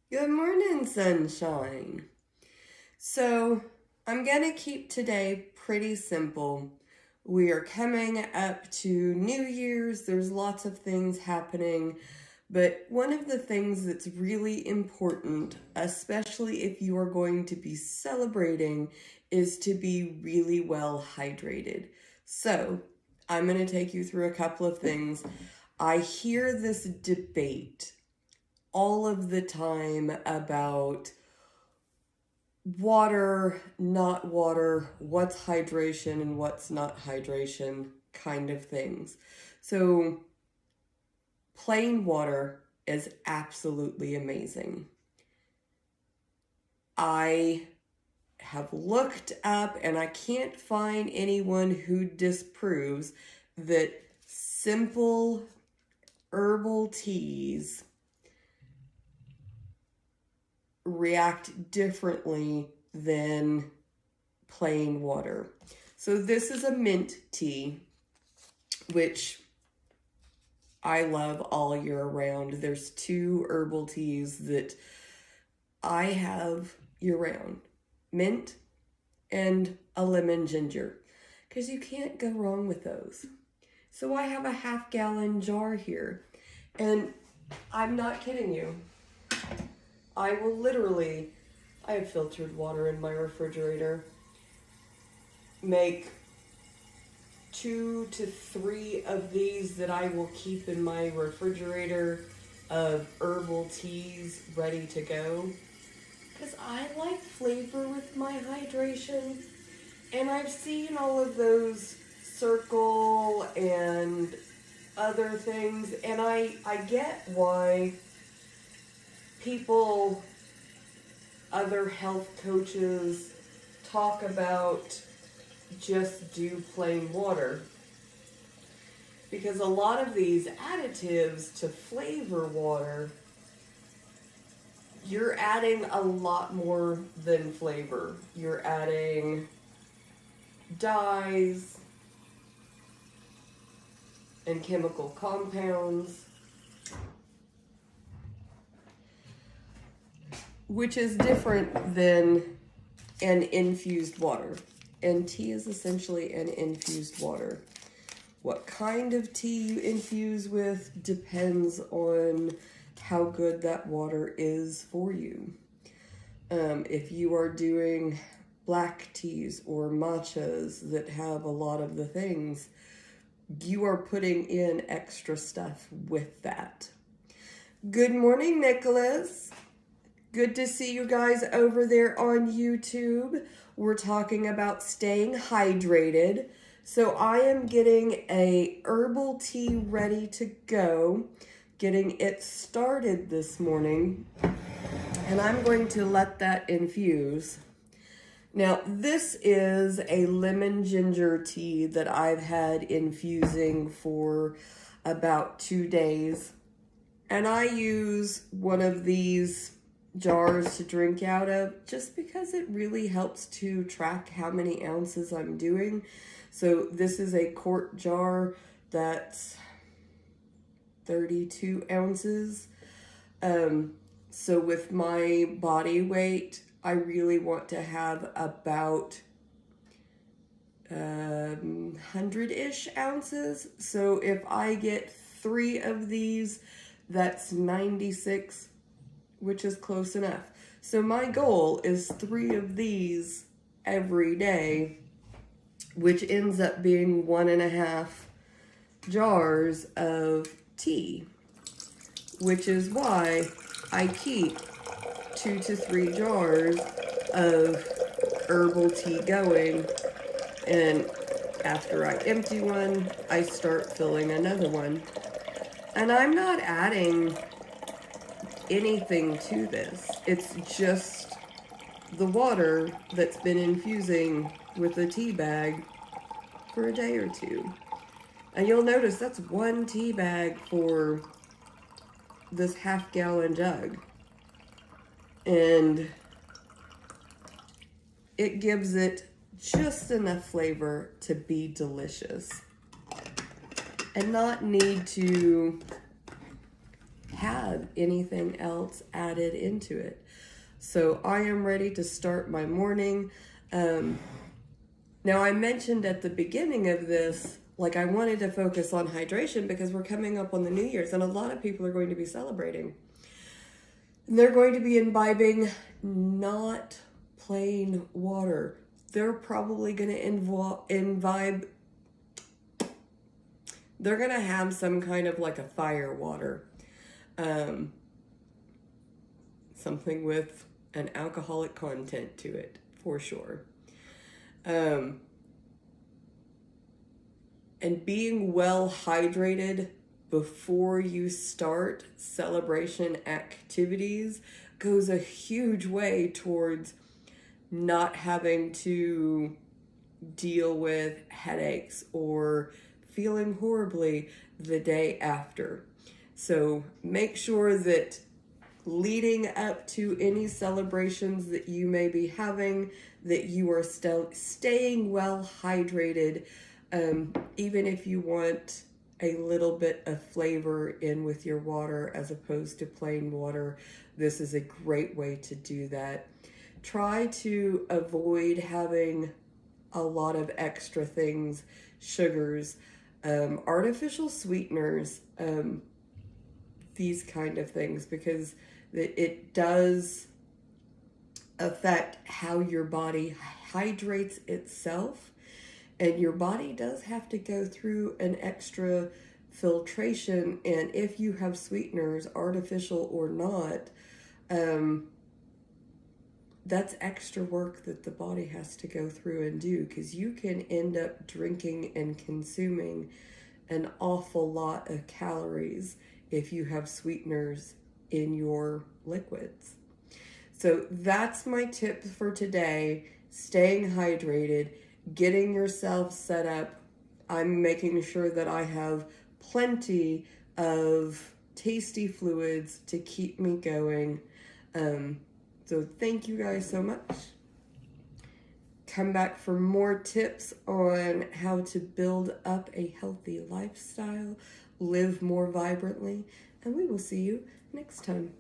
Good morning, sunshine. So, I'm gonna keep today pretty simple. We are coming up to New Year's, there's lots of things happening, but one of the things that's really important, especially if you are going to be celebrating, is to be really well hydrated. So, I'm gonna take you through a couple of things. I hear this debate all of the time about water, not water, what's hydration and what's not hydration kind of things. So, plain water is absolutely amazing. I have looked up and I can't find anyone who disproves that simple herbal teas react differently than plain water. So this is a mint tea, which I love all year round. There's two herbal teas that I have year round. Mint and a lemon ginger, because you can't go wrong with those. So I have a half-gallon jar here, and I'm not kidding you. I will literally, I have filtered water in my refrigerator, make 2 to 3 of these that I will keep in my refrigerator of herbal teas ready to go. Because I like flavor with my hydration. And I've seen all of those circle and other things, and I get why people, other health coaches, talk about just do plain water. Because a lot of these additives to flavor water, you're adding a lot more than flavor. You're adding dyes and chemical compounds, which is different than an infused water. And tea is essentially an infused water. What kind of tea you infuse with depends on how good that water is for you. If you are doing black teas or matchas that have a lot of the things, you are putting in extra stuff with that. Good morning, Nicholas. Good to see you guys over there on YouTube. We're talking about staying hydrated. So I am getting a herbal tea ready to go, getting it started this morning, and I'm going to let that infuse. Now, this is a lemon ginger tea that I've had infusing for about 2 days. And I use one of these jars to drink out of just because it really helps to track how many ounces I'm doing. So this is a quart jar that's 32 ounces. So with my body weight, I really want to have about 100-ish ounces. So if I get 3 of these, that's 96, which is close enough. So my goal is 3 of these every day, which ends up being 1.5 jars of tea, which is why I keep 2 to 3 jars of herbal tea going, and after I empty one, I start filling another one. And I'm not adding anything to this. It's just the water that's been infusing with a tea bag for a day or two. And you'll notice that's 1 tea bag for this half-gallon jug. And it gives it just enough flavor to be delicious and not need to have have anything else added into it. So I am ready to start my morning. Now I mentioned at the beginning of this, like I wanted to focus on hydration because we're coming up on the New Year's and a lot of people are going to be celebrating. And they're going to be imbibing not plain water. They're probably going to imbibe, they're going to have some kind of like a fire water. Something with an alcoholic content to it, for sure. And being well hydrated before you start celebration activities goes a huge way towards not having to deal with headaches or feeling horribly the day after. So make sure that leading up to any celebrations that you may be having, that you are still staying well hydrated, even if you want a little bit of flavor in with your water as opposed to plain water. This is a great way to do that. Try to avoid having a lot of extra things, sugars, artificial sweeteners, these kind of things, because it does affect how your body hydrates itself. And your body does have to go through an extra filtration. And if you have sweeteners, artificial or not, that's extra work that the body has to go through and do, because you can end up drinking and consuming an awful lot of calories if you have sweeteners in your liquids. So that's my tips for today. Staying hydrated, getting yourself set up. I'm making sure that I have plenty of tasty fluids to keep me going. So thank you guys so much. Come back for more tips on how to build up a healthy lifestyle, live more vibrantly, and we will see you next time.